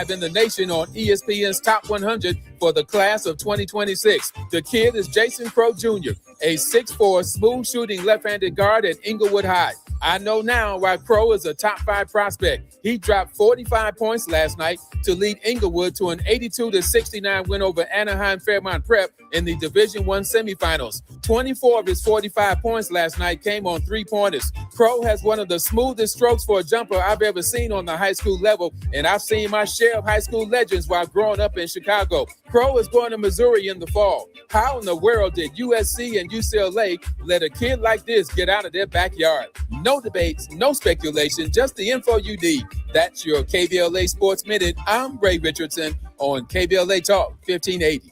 5 in the nation on ESPN's Top 100 for the class of 2026. The kid is Jason Crow Jr., a 6'4", smooth-shooting left-handed guard at Inglewood High. I know now why Crow is a top 5 prospect. He dropped 45 points last night to lead Inglewood to an 82-69 win over Anaheim Fairmont Prep in the Division I semifinals. 24 of his 45 points last night came on three-pointers. Crow has one of the smoothest strokes for a jumper I've ever seen on the high school level, and I've seen my share of high school legends while growing up in Chicago. Crow is going to Missouri in the fall. How in the world did USC and UCLA let a kid like this get out of their backyard? No debates, no speculation, just the info you need. That's your KBLA Sports Minute. I'm Ray Richardson on KBLA Talk 1580.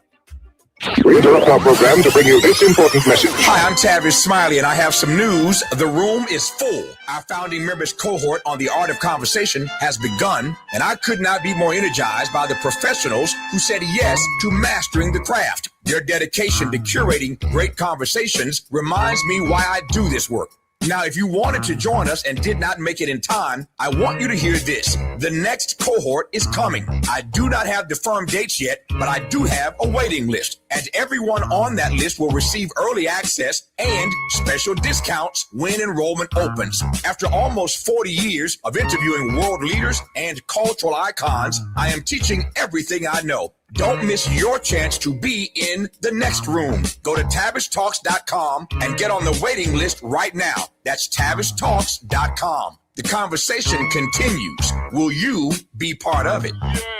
We interrupt our program to bring you this important message. Hi, I'm Tavis Smiley, and I have some news. The room is full. Our founding members cohort on the art of conversation has begun, and I could not be more energized by the professionals who said yes to mastering the craft. Their dedication to curating great conversations reminds me why I do this work. Now, if you wanted to join us and did not make it in time, I want you to hear this. The next cohort is coming. I do not have the firm dates yet, but I do have a waiting list. And everyone on that list will receive early access and special discounts when enrollment opens. After almost 40 years of interviewing world leaders and cultural icons, I am teaching everything I know. Don't miss your chance to be in the next room. Go to TavisTalks.com and get on the waiting list right now. That's TavisTalks.com. The conversation continues. Will you be part of it?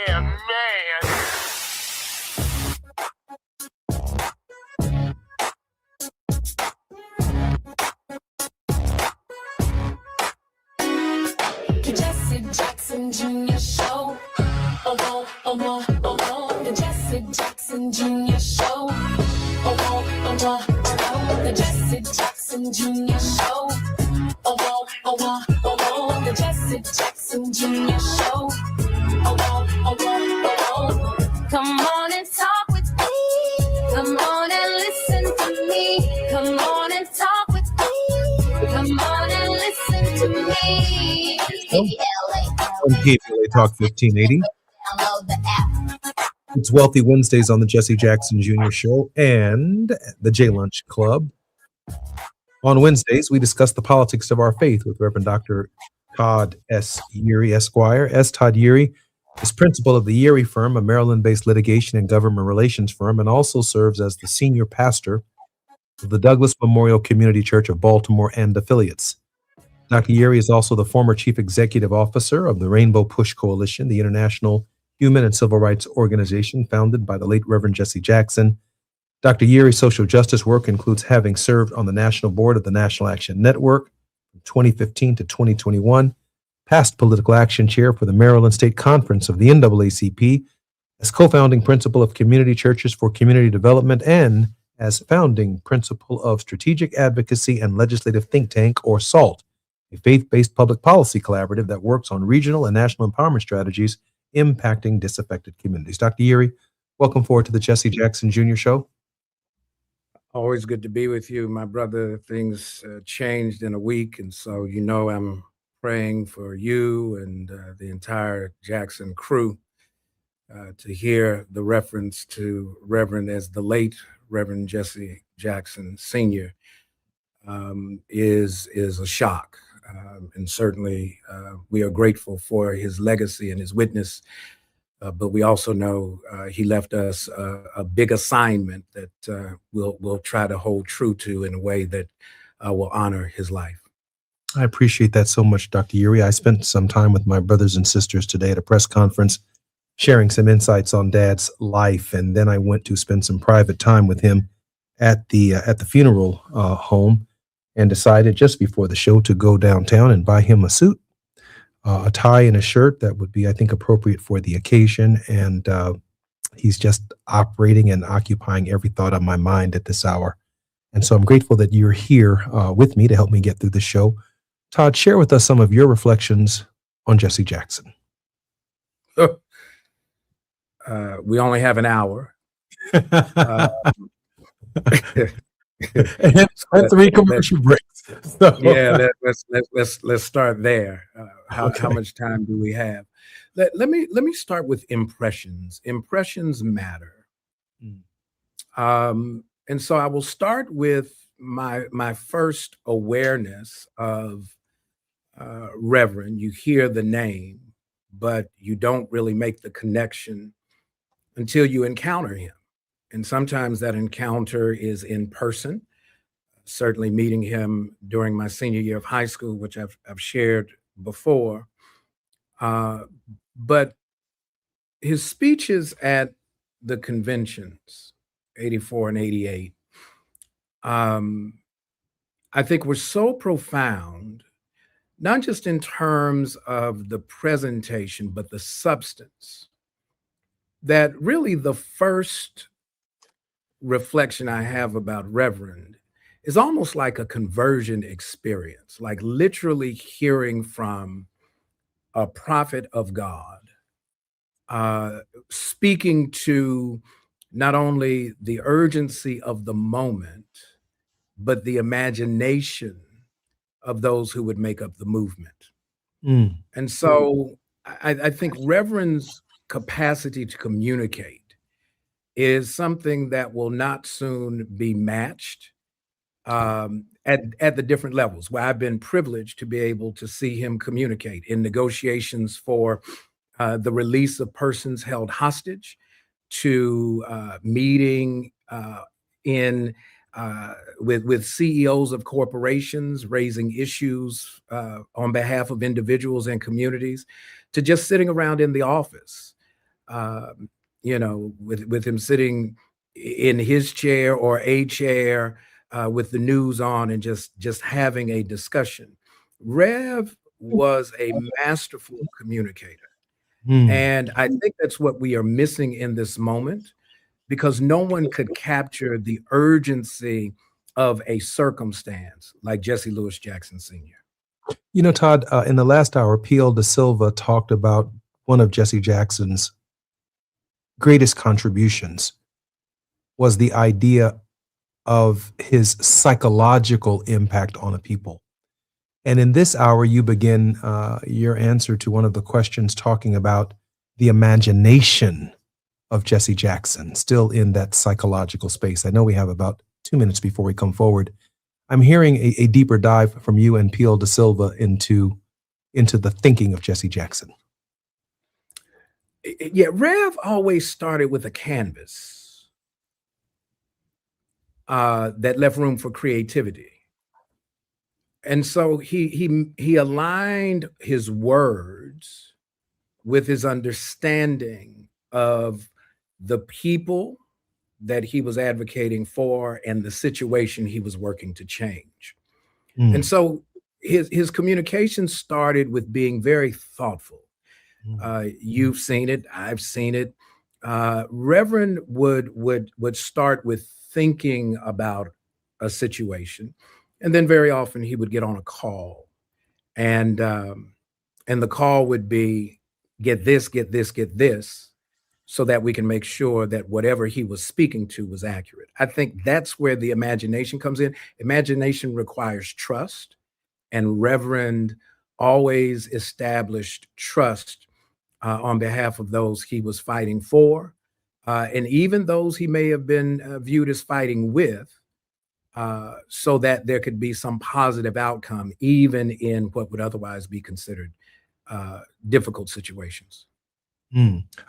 Yeah, man. The Jesse Jackson Jr. Show. Oh, oh, oh, oh, oh. The Jesse Jackson Jr. Show. Oh, oh, oh, oh. The Jesse Jackson Jr. Show. Oh, oh, oh, oh. The Jesse Jackson Jr. Show. Oh, oh, oh, oh. Come on and talk with me. Come on and listen to me. Come on and talk with me. Come on and listen to me. On KBLA Talk 1580. Download the app. It's Wealthy Wednesdays on the Jesse Jackson Jr. Show and the J Lunch Club. On Wednesdays, we discuss the politics of our faith with Reverend Dr. Todd S. Yeary, Esquire. S. Todd Yeary is principal of the Yeary Firm, a Maryland-based litigation and government relations firm, and also serves as the senior pastor of the Douglas Memorial Community Church of Baltimore and affiliates. Dr. Yeary is also the former chief executive officer of the Rainbow Push Coalition, the international human and civil rights organization founded by the late Reverend Jesse Jackson. Dr. Yeary's social justice work includes having served on the national board of the National Action Network from 2015 to 2021, past political action chair for the Maryland State Conference of the NAACP, as co-founding principal of Community Churches for Community Development, and as founding principal of Strategic Advocacy and Legislative Think Tank, or SALT, a faith-based public policy collaborative that works on regional and national empowerment strategies impacting disaffected communities. Dr. Yeary, welcome forward to the Jesse Jackson Jr. Show. Always good to be with you, my brother. Things changed in a week, and so I'm praying for you and the entire Jackson crew. To hear the reference to Reverend as the late Reverend Jesse Jackson Sr. Is a shock. And certainly we are grateful for his legacy and his witness, but we also know he left us a big assignment that we'll try to hold true to in a way that will honor his life. I appreciate that so much, Dr. Yeary. I spent some time with my brothers and sisters today at a press conference sharing some insights on Dad's life, and then I went to spend some private time with him at the funeral home, and decided just before the show to go downtown and buy him a suit, a tie and a shirt that would be, I think, appropriate for the occasion. And he's just operating and occupying every thought on my mind at this hour. And so I'm grateful that you're here with me to help me get through the show. Todd, share with us some of your reflections on Jesse Jackson. We only have an hour. and Let- 3 let- commercial breaks. So, Yeah, let's start there. How okay. much time do we have? Let me start with impressions. Impressions matter. Mm. And so I will start with my first awareness of Reverend. You hear the name, but you don't really make the connection until you encounter him. And sometimes that encounter is in person. Certainly meeting him during my senior year of high school, which I've shared before. Uh, but his speeches at the conventions, 84 and 88, I think were so profound, not just in terms of the presentation, but the substance, that really the first reflection I have about Reverend is almost like a conversion experience, like literally hearing from a prophet of God, uh, speaking to not only the urgency of the moment, but the imagination of those who would make up the movement. Mm. And so I think Reverend's capacity to communicate is something that will not soon be matched at the different levels where I've been privileged to be able to see him communicate in negotiations for the release of persons held hostage, to meeting in with CEOs of corporations, raising issues on behalf of individuals and communities, to just sitting around in the office, with him sitting in his chair or a chair with the news on and just having a discussion. Rev was a masterful communicator. Mm. And I think that's what we are missing in this moment, because no one could capture the urgency of a circumstance like Jesse Lewis Jackson Sr. You know, Todd, in the last hour, P.L. De Silva talked about one of Jesse Jackson's greatest contributions was the idea of his psychological impact on a people. And in this hour, you begin your answer to one of the questions talking about the imagination of Jesse Jackson, still in that psychological space. I know we have about 2 minutes before we come forward. I'm hearing a deeper dive from you and P.L. De Silva into the thinking of Jesse Jackson. Yeah, Rev always started with a canvas that left room for creativity. And so he aligned his words with his understanding of the people that he was advocating for and the situation he was working to change. Mm. And so his communication started with being very thoughtful. You've seen it, I've seen it. Reverend would start with thinking about a situation, and then very often he would get on a call, and the call would be get this, so that we can make sure that whatever he was speaking to was accurate. I think that's where the imagination comes in. Imagination requires trust, and Reverend always established trust on behalf of those he was fighting for, and even those he may have been viewed as fighting with, so that there could be some positive outcome, even in what would otherwise be considered difficult situations.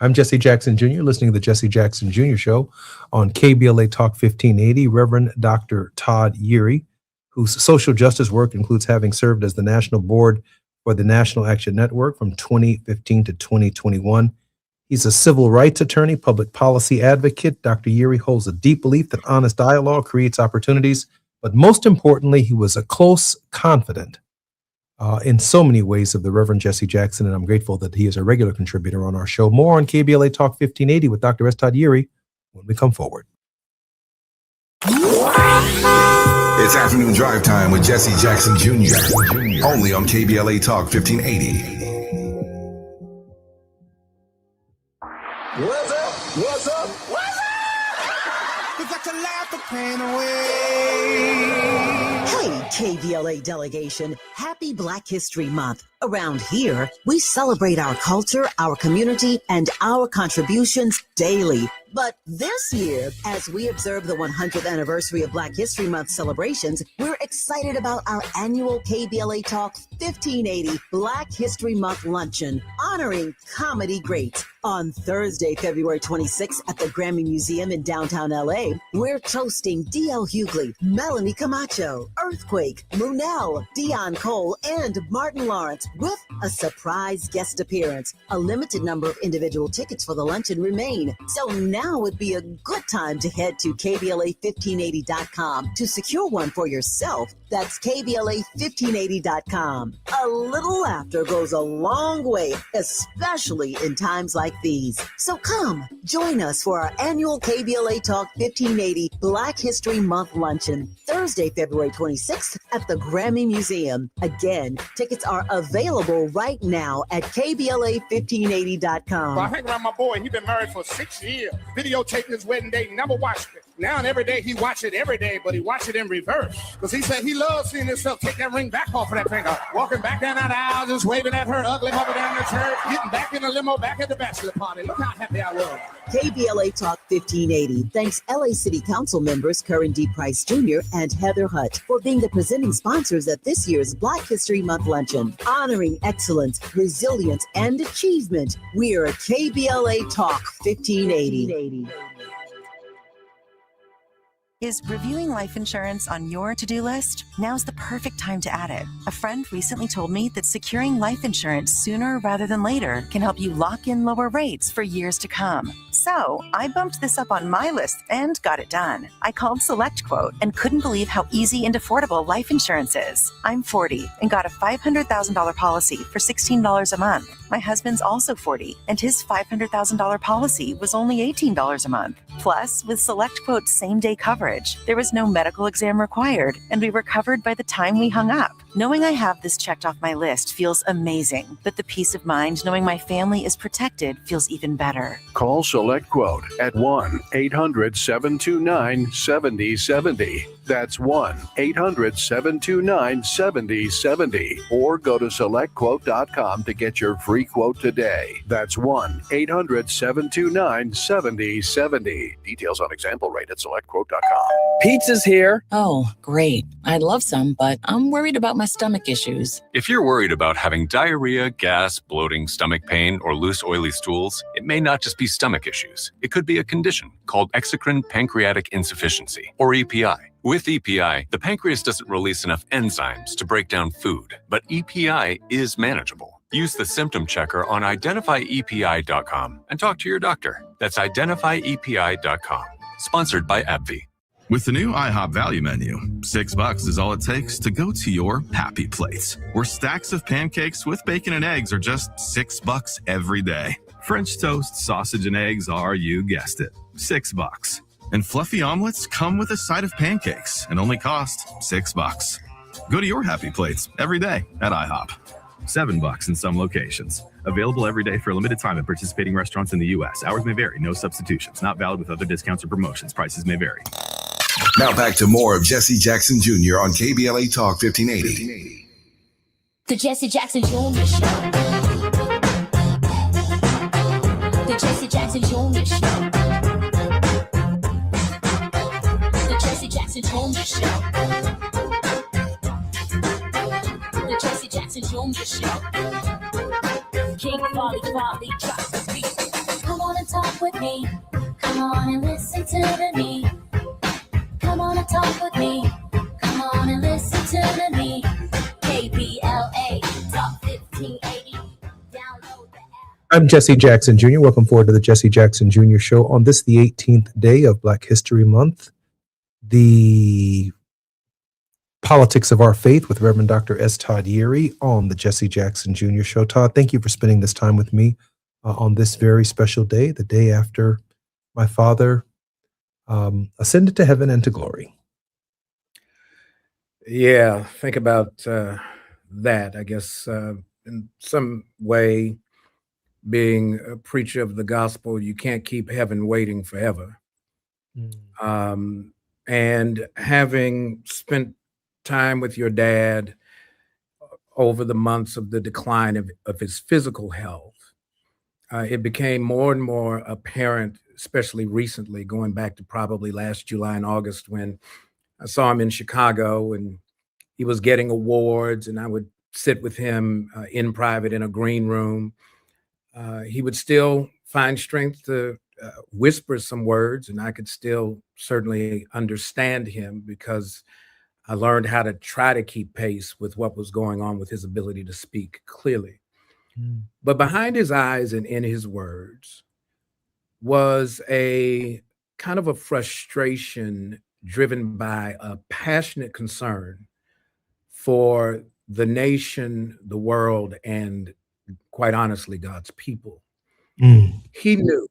I'm Jesse Jackson Jr., listening to the Jesse Jackson Jr. Show on KBLA Talk 1580. Reverend Dr. Todd Yeary, whose social justice work includes having served as the national board for the National Action Network from 2015 to 2021. He's a civil rights attorney, public policy advocate. Dr. Yeary holds a deep belief that honest dialogue creates opportunities, but most importantly, he was a close confidant in so many ways of the Reverend Jesse Jackson, and I'm grateful that he is a regular contributor on our show. More on KBLA Talk 1580 with Dr. S. Todd Yeary when we come forward. It's afternoon drive time with Jesse Jackson Jr. Only on KBLA Talk 1580. What's up? What's up? What's up? We got to laugh the pain away. Hey, KBLA delegation, happy Black History Month. Around here, we celebrate our culture, our community, and our contributions daily. But this year, as we observe the 100th anniversary of Black History Month celebrations, we're excited about our annual KBLA Talk 1580 Black History Month Luncheon, honoring comedy greats. On Thursday, February 26th at the Grammy Museum in downtown LA, we're toasting D.L. Hughley, Melanie Camacho, Earthquake, Munell, Dion Cole, and Martin Lawrence with a surprise guest appearance. A limited number of individual tickets for the luncheon remain, so now would be a good time to head to KBLA1580.com to secure one for yourself. That's KBLA1580.com. A little laughter goes a long way, especially in times like these. So come, join us for our annual KBLA Talk 1580 Black History Month Luncheon, Thursday, February 26th at the Grammy Museum. Again, tickets are available right now at KBLA1580.com. I hang around my boy. He been married for 6 years. Videotaped his wedding day, never watched it. Now and every day he watch it every day, but he watch it in reverse. Because he said he loves seeing himself take that ring back off of that finger. Walking back down that aisle, just waving at her ugly mother down the church, getting back in the limo, back at the bachelor party. Look how happy I was. KBLA Talk 1580 thanks LA City Council members Curran D. Price Jr. and Heather Hutt for being the presenting sponsors at this year's Black History Month Luncheon. Honoring excellence, resilience, and achievement, we're KBLA Talk 1580. Is reviewing life insurance on your to-do list? Now's the perfect time to add it. A friend recently told me that securing life insurance sooner rather than later can help you lock in lower rates for years to come. So I bumped this up on my list and got it done. I called SelectQuote and couldn't believe how easy and affordable life insurance is. I'm 40 and got a $500,000 policy for $16 a month. My husband's also 40 and his $500,000 policy was only $18 a month. Plus, with SelectQuote's same-day coverage, there was no medical exam required, and we were covered by the time we hung up. Knowing I have this checked off my list feels amazing, but the peace of mind knowing my family is protected feels even better. Call SelectQuote at 1-800-729-7070. That's 1-800-729-7070. Or go to SelectQuote.com to get your free quote today. That's 1-800-729-7070. Details on example rate at SelectQuote.com. Pizza's here. Oh, great. I'd love some, but I'm worried about my stomach issues. If you're worried about having diarrhea, gas, bloating, stomach pain, or loose, oily stools, it may not just be stomach issues. It could be a condition called exocrine pancreatic insufficiency, or EPI. With EPI, the pancreas doesn't release enough enzymes to break down food, but EPI is manageable. Use the symptom checker on identifyepi.com and talk to your doctor. That's identifyepi.com. Sponsored by AbbVie. With the new IHOP value menu, $6 is all it takes to go to your happy place, where stacks of pancakes with bacon and eggs are just $6 every day. French toast, sausage, and eggs are, you guessed it, $6. And fluffy omelets come with a side of pancakes and only cost $6. Go to your happy plates every day at IHOP. $7 in some locations. Available every day for a limited time at participating restaurants in the U.S. Hours may vary. No substitutions. Not valid with other discounts or promotions. Prices may vary. Now back to more of Jesse Jackson Jr. on KBLA Talk 1580. The Jesse Jackson Jr. Show. The Jesse Jackson Jr. Show. The Jesse Jackson Jr. Show. The Jesse Jackson Jr. Show. King Folly, drop the beat. Come on and talk with me. Come on and listen to me. Come on and talk with me. Come on and listen to me. KBLA Talk 1580. Download the app. I'm Jesse Jackson Jr. Welcome forward to the Jesse Jackson Jr. Show on this, the 18th day of Black History Month. The Politics of Our Faith with Reverend Dr. S. Todd Yeary on the Jesse Jackson Jr. Show. Todd, thank you for spending this time with me on this very special day, the day after my father ascended to heaven and to glory. Yeah, think about that. I guess in some way, being a preacher of the gospel, you can't keep heaven waiting forever. And having spent time with your dad over the months of the decline of his physical health, it became more and more apparent, especially recently, going back to probably last July and August, when I saw him in Chicago and he was getting awards, and I would sit with him in private in a green room. He would still find strength to whisper some words, and I could still certainly understand him because I learned how to try to keep pace with what was going on with his ability to speak clearly. But behind his eyes and in his words was a kind of a frustration driven by a passionate concern for the nation, the world, and quite honestly, God's people. He knew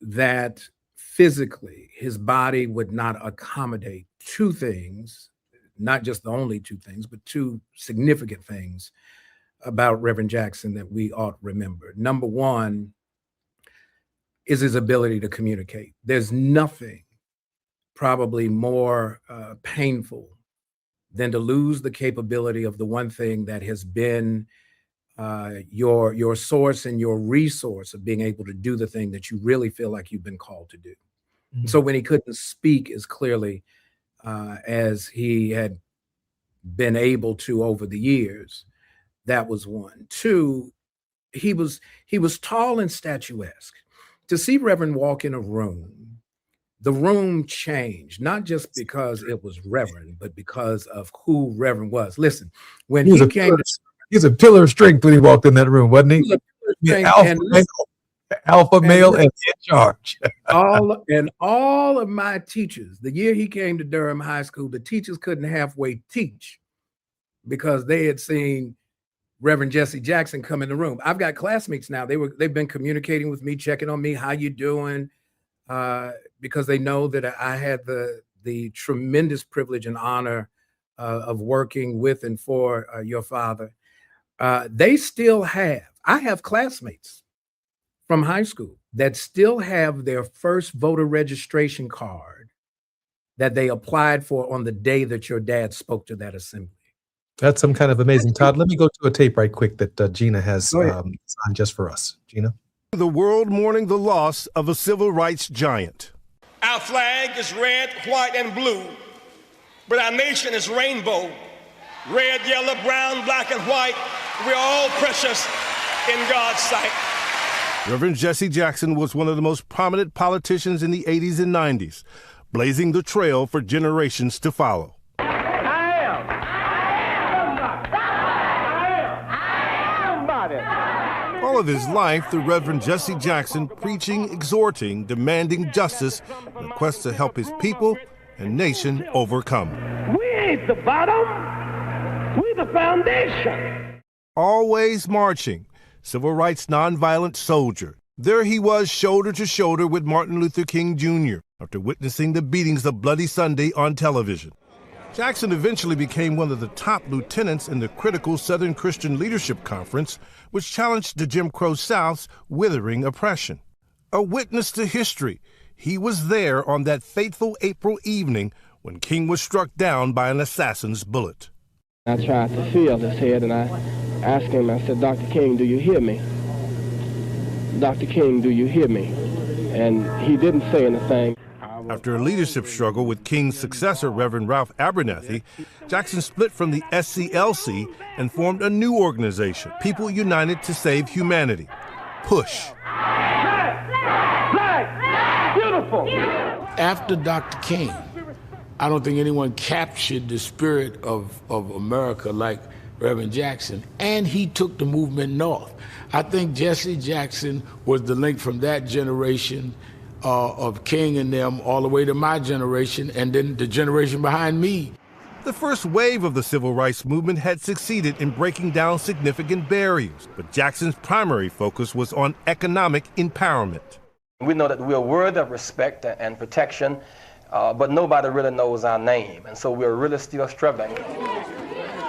that physically his body would not accommodate two things, not just the only two things, but two significant things about Reverend Jackson that we ought to remember. Number one is his ability to communicate. There's nothing probably more painful than to lose the capability of the one thing that has been your source and your resource of being able to do the thing that you really feel like you've been called to do. And so when he couldn't speak as clearly as he had been able to over the years, that was one. Two, he was tall and statuesque. To see Reverend walk in a room, the room changed, not just because it was Reverend, but because of who Reverend was. Listen, when he came to he's a pillar of strength when he walked in that room, wasn't he? Alpha male and in charge. all of my teachers, the year he came to Durham High School, the teachers couldn't halfway teach because they had seen Reverend Jesse Jackson come in the room. I've got classmates now. They've been communicating with me, checking on me, how you doing? Because they know that I had the tremendous privilege and honor of working with and for your father. They still have, I have classmates from high school that still have their first voter registration card that they applied for on the day that your dad spoke to that assembly. That's some kind of amazing. Todd, let me go to a tape right quick that Gina has on just for us. Gina? The world mourning the loss of a civil rights giant. Our flag is red, white, and blue, but our nation is rainbow. Red, yellow, brown, black, and white. We're all precious in God's sight. Reverend Jesse Jackson was one of the most prominent politicians in the 80s and 90s, blazing the trail for generations to follow. All of his life, the Reverend Jesse Jackson preaching, exhorting, demanding justice in a quest to help his people and nation overcome. We ain't the bottom, we the foundation. Always marching, civil rights nonviolent soldier. There he was, shoulder to shoulder with Martin Luther King Jr. after witnessing the beatings of Bloody Sunday on television. Jackson eventually became one of the top lieutenants in the critical Southern Christian Leadership Conference, which challenged the Jim Crow South's withering oppression. A witness to history, he was there on that fateful April evening when King was struck down by an assassin's bullet. I tried to feel his head, and I asked him, I said, Dr. King, do you hear me? Dr. King, do you hear me? And he didn't say anything. After a leadership struggle with King's successor, Reverend Ralph Abernathy, Jackson split from the SCLC and formed a new organization, People United to Save Humanity, PUSH. Black, beautiful. After Dr. King, I don't think anyone captured the spirit of America like Reverend Jackson, and he took the movement north. I think Jesse Jackson was the link from that generation of King and them all the way to my generation, and then the generation behind me. The first wave of the civil rights movement had succeeded in breaking down significant barriers, but Jackson's primary focus was on economic empowerment. We know that we are worthy of respect and protection, but nobody really knows our name, and so we're really still struggling.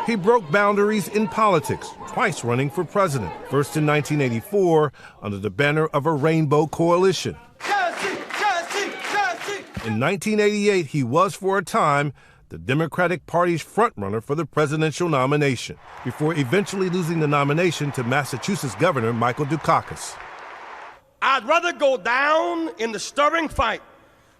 He broke boundaries in politics, twice running for president, first in 1984 under the banner of a rainbow coalition. In 1988, he was, for a time, the Democratic Party's frontrunner for the presidential nomination, before eventually losing the nomination to Massachusetts Governor Michael Dukakis. I'd rather go down in the stirring fight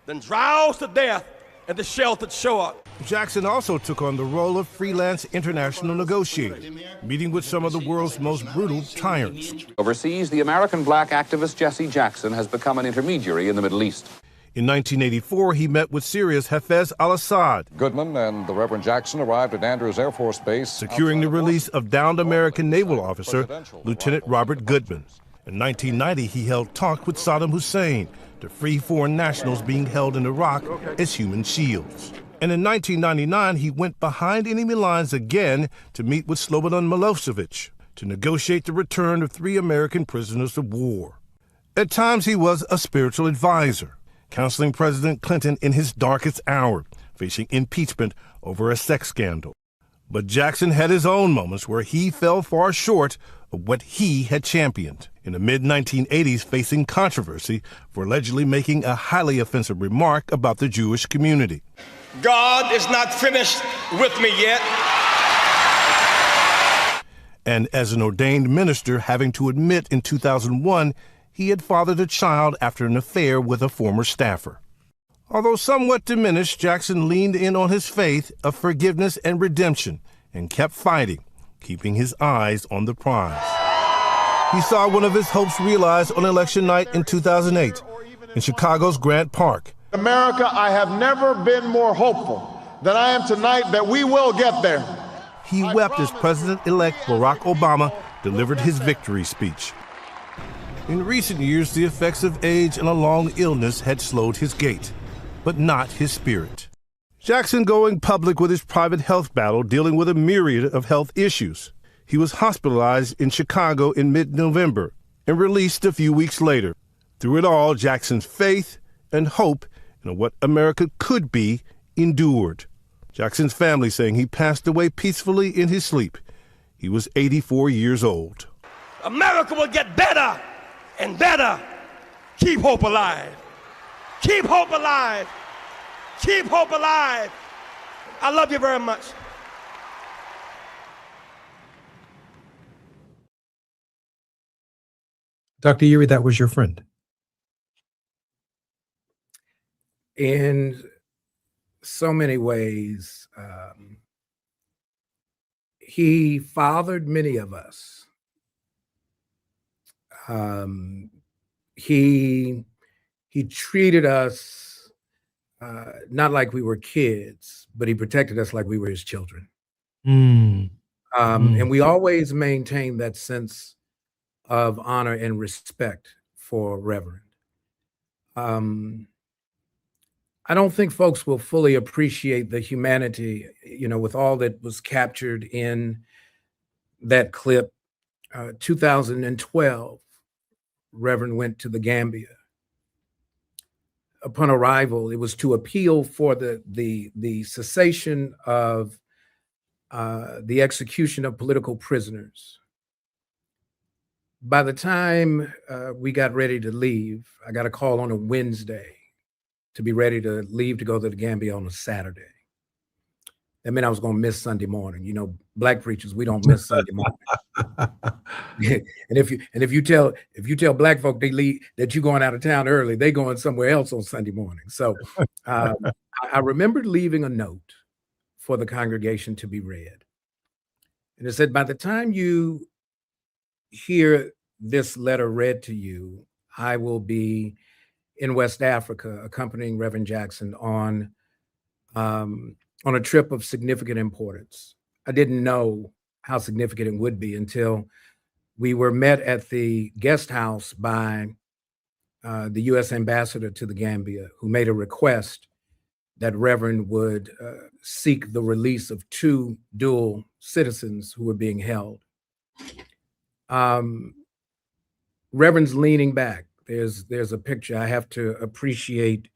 than drowse to death at the sheltered shore. Jackson also took on the role of freelance international negotiator, meeting with some of the world's most brutal tyrants. Overseas, the American black activist Jesse Jackson has become an intermediary in the Middle East. In 1984, he met with Syria's Hafez al-Assad. Goodman and the Reverend Jackson arrived at Andrews Air Force Base, securing the release of downed American naval officer Lieutenant Robert Goodman. In 1990, he held talks with Saddam Hussein to free foreign nationals being held in Iraq as human shields. And in 1999, he went behind enemy lines again to meet with Slobodan Milosevic to negotiate the return of 3 American prisoners of war. At times, he was a spiritual advisor, counseling President Clinton in his darkest hour, facing impeachment over a sex scandal. But Jackson had his own moments where he fell far short of what he had championed. In the mid-1980s, facing controversy for allegedly making a highly offensive remark about the Jewish community. God is not finished with me yet. And as an ordained minister, having to admit in 2001, he had fathered a child after an affair with a former staffer. Although somewhat diminished, Jackson leaned in on his faith of forgiveness and redemption and kept fighting, keeping his eyes on the prize. He saw one of his hopes realized on election night in 2008 in Chicago's Grant Park. America, I have never been more hopeful than I am tonight that we will get there. He wept as President-elect Barack Obama delivered his victory speech. In recent years, the effects of age and a long illness had slowed his gait, but not his spirit. Jackson going public with his private health battle, dealing with a myriad of health issues. He was hospitalized in Chicago in mid-November and released a few weeks later. Through it all, Jackson's faith and hope in what America could be endured. Jackson's family saying he passed away peacefully in his sleep. He was 84 years old. America will get better and better. Keep hope alive. Keep hope alive. Keep hope alive. I love you very much. Dr. Urey, that was your friend. In so many ways, he fathered many of us. He treated us not like we were kids, but he protected us like we were his children. And we always maintained that sense of honor and respect for Reverend. I don't think folks will fully appreciate the humanity, with all that was captured in that clip. 2012, Reverend went to the Gambia. Upon arrival, it was to appeal for the cessation of the execution of political prisoners. By the time we got ready to leave, I got a call on a Wednesday to be ready to leave to go to the Gambia on a Saturday. That meant I was going to miss Sunday morning. Black preachers, we don't miss Sunday morning. and if you tell black folk they leave, that you're going out of town early, they going somewhere else on Sunday morning. So I remembered leaving a note for the congregation to be read. And it said, by the time you hear this letter read to you, I will be in West Africa accompanying Reverend Jackson on a trip of significant importance. I didn't know how significant it would be until we were met at the guest house by the U.S. ambassador to the Gambia, who made a request that Reverend would seek the release of 2 dual citizens who were being held. Reverend's leaning back. There's a picture. I have to appreciate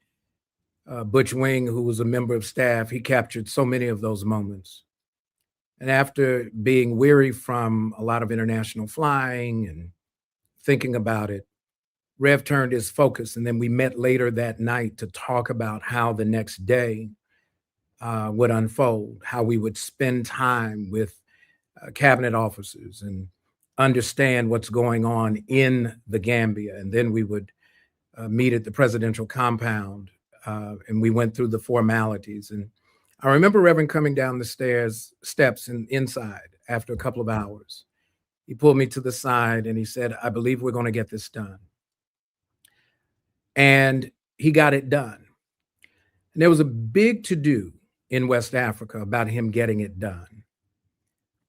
Butch Wing, who was a member of staff. He captured so many of those moments. And after being weary from a lot of international flying and thinking about it, Rev turned his focus, and then we met later that night to talk about how the next day would unfold, how we would spend time with cabinet officers and understand what's going on in the Gambia. And then we would meet at the presidential compound, and we went through the formalities. And I remember Reverend coming down the steps and inside after a couple of hours. He pulled me to the side and he said, "I believe we're going to get this done." And he got it done. And there was a big to-do in West Africa about him getting it done.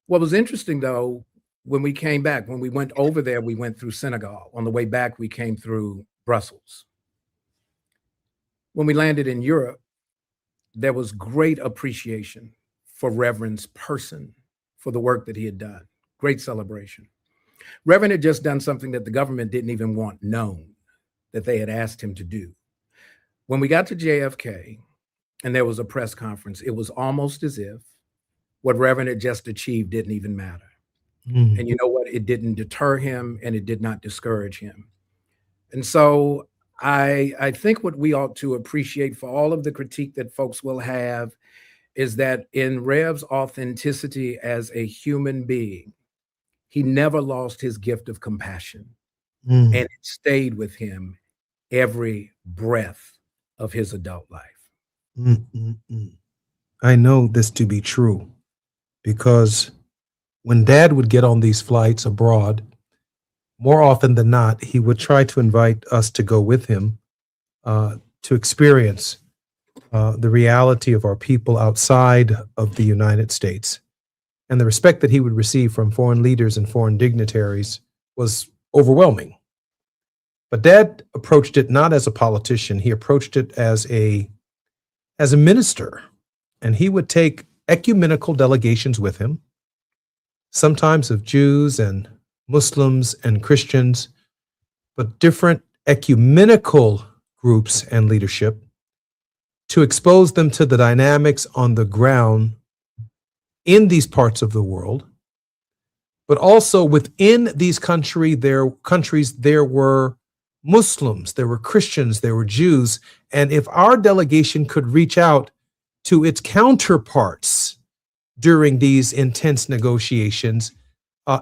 What was interesting, though, when we came back, when we went over there, we went through Senegal. On the way back, we came through Brussels. When we landed in Europe, there was great appreciation for Reverend's person, for the work that he had done. Great celebration. Reverend had just done something that the government didn't even want known, that they had asked him to do. When we got to JFK and there was a press conference, it was almost as if what Reverend had just achieved didn't even matter. And you know what? It didn't deter him and it did not discourage him. And so I think what we ought to appreciate, for all of the critique that folks will have, is that in Rev's authenticity as a human being, he never lost his gift of compassion. And it stayed with him every breath of his adult life. I know this to be true because when Dad would get on these flights abroad, more often than not, he would try to invite us to go with him to experience the reality of our people outside of the United States. And the respect that he would receive from foreign leaders and foreign dignitaries was overwhelming. But Dad approached it not as a politician. He approached it as a minister. And he would take ecumenical delegations with him, sometimes of Jews and Muslims and Christians, but different ecumenical groups and leadership, to expose them to the dynamics on the ground in these parts of the world. But also within these countries, there were Muslims, there were Christians, there were Jews. And if our delegation could reach out to its counterparts during these intense negotiations,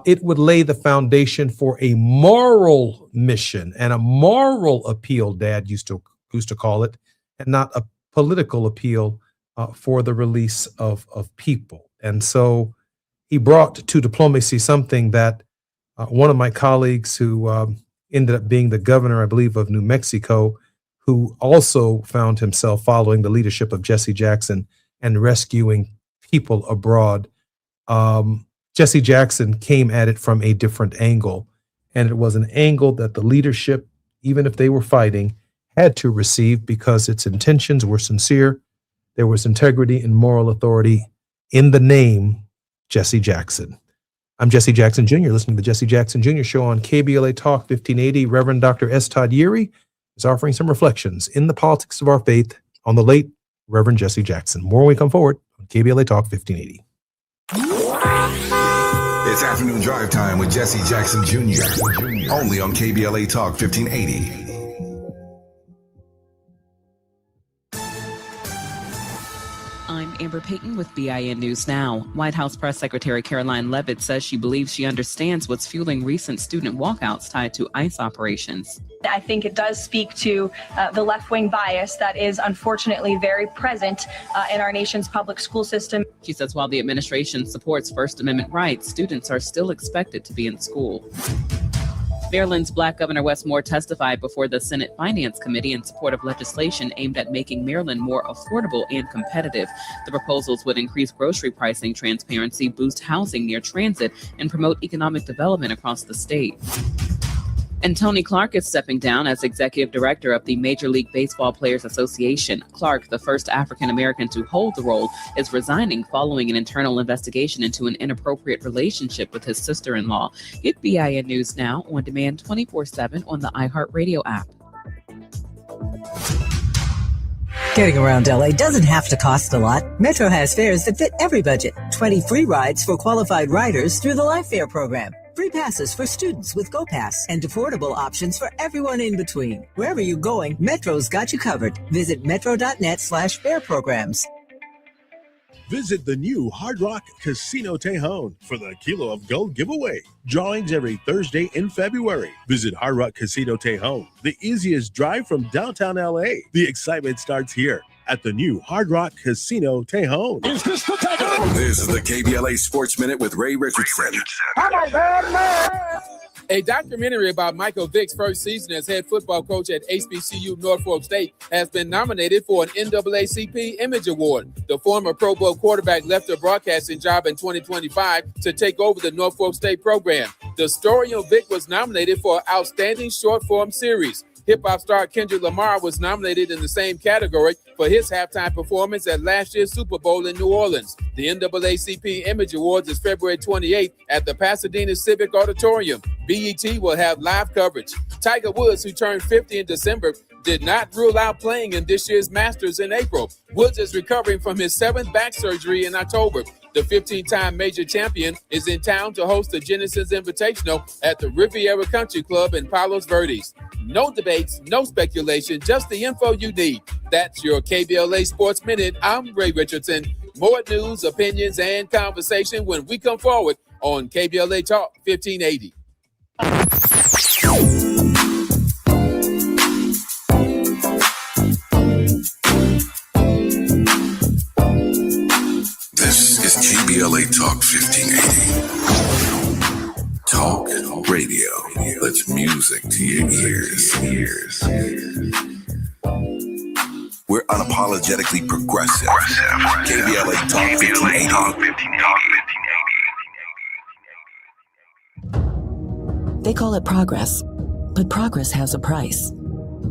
it would lay the foundation for a moral mission and a moral appeal, Dad used to call it, and not a political appeal for the release of people. And so he brought to diplomacy something that one of my colleagues who ended up being the governor, I believe, of New Mexico, who also found himself following the leadership of Jesse Jackson and rescuing people abroad. Jesse Jackson came at it from a different angle, and it was an angle that the leadership, even if they were fighting, had to receive because its intentions were sincere. There was integrity and moral authority in the name Jesse Jackson. I'm Jesse Jackson Jr., listening to the Jesse Jackson Jr. Show on KBLA Talk 1580. Reverend Dr. S. Todd Yeary is offering some reflections in the politics of our faith on the late Reverend Jesse Jackson. More when we come forward on KBLA Talk 1580. It's afternoon drive time with Jesse Jackson Jr. Only on KBLA Talk 1580. I'm Amber Payton with BIN News Now. White House Press Secretary Caroline Leavitt says she believes she understands what's fueling recent student walkouts tied to ICE operations. I think it does speak to the left-wing bias that is unfortunately very present in our nation's public school system. She says while the administration supports First Amendment rights, students are still expected to be in school. Maryland's Black Governor Wes Moore testified before the Senate Finance Committee in support of legislation aimed at making Maryland more affordable and competitive. The proposals would increase grocery pricing transparency, boost housing near transit, and promote economic development across the state. And Tony Clark is stepping down as executive director of the Major League Baseball Players Association. Clark, the first African-American to hold the role, is resigning following an internal investigation into an inappropriate relationship with his sister-in-law. Get BIN News Now on demand 24/7 on the iHeartRadio app. Getting around LA doesn't have to cost a lot. Metro has fares that fit every budget. 20 free rides for qualified riders through the Life Fare program. free passes for students with GoPass, and affordable options for everyone in between. Wherever you're going, Metro's got you covered. Visit metro.net/fare programs. Visit the new Hard Rock Casino Tejon for the Kilo of Gold giveaway. Drawings every Thursday in February. Visit Hard Rock Casino Tejon, the easiest drive from downtown LA. The excitement starts here at the new Hard Rock Casino Tejon. Is this the Tejon? This is the KBLA Sports Minute with Ray Richardson. A documentary about Michael Vick's first season as head football coach at HBCU Norfolk State has been nominated for an NAACP Image Award. The former Pro Bowl quarterback left a broadcasting job in 2025 to take over the Norfolk State program. The story of Vick was nominated for Outstanding Short Form Series. Hip-hop star Kendrick Lamar was nominated in the same category for his halftime performance at last year's Super Bowl in New Orleans. The NAACP Image Awards is February 28th at the Pasadena Civic Auditorium. BET will have live coverage. Tiger Woods, who turned 50 in December, did not rule out playing in this year's Masters in April. Woods is recovering from his 7th back surgery in October. The 15-time major champion is in town to host the Genesis Invitational at the Riviera Country Club in Palos Verdes. No debates, no speculation, just the info you need. That's your KBLA Sports Minute. I'm Ray Richardson. More news, opinions, and conversation when we come forward on KBLA Talk 1580. KBLA Talk 1580. Talk radio. That's music to your ears. We're unapologetically progressive. KBLA Talk 1580. They call it progress, but progress has a price.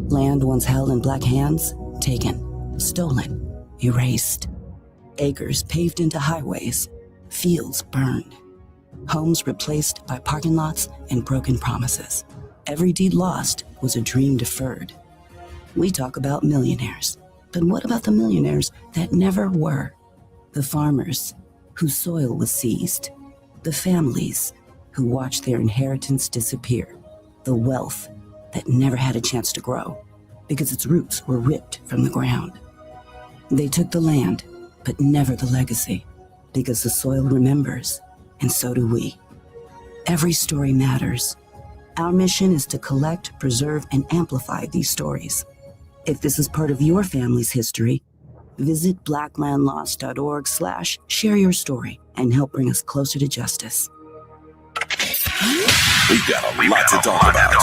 Land once held in black hands, taken, stolen, erased. Acres paved into highways, fields burned, homes replaced by parking lots and broken promises. Every deed lost was a dream deferred. We talk about millionaires, but what about the millionaires that never were? The farmers whose soil was seized, the families who watched their inheritance disappear, the wealth that never had a chance to grow because its roots were ripped from the ground. They took the land, but never the legacy, because the soil remembers, and so do we. Every story matters. Our mission is to collect, preserve, and amplify these stories. If this is part of your family's history, visit blacklandlost.org/share your story and help bring us closer to justice. We've got a lot to talk about.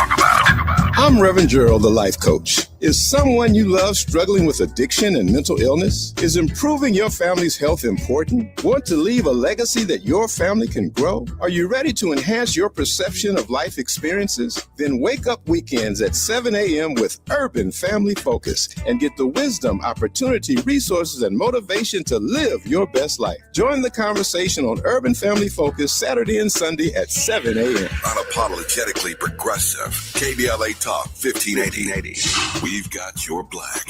I'm Reverend Gerald, the life coach. Is someone you love struggling with addiction and mental illness? Is improving your family's health important? Want to leave a legacy that your family can grow? Are you ready to enhance your perception of life experiences? Then wake up weekends at 7 a.m. with Urban Family Focus and get the wisdom, opportunity, resources, and motivation to live your best life. Join the conversation on Urban Family Focus Saturday and Sunday at 7 a.m. Unapologetically progressive. KBLA Talk 1580. We've got your black.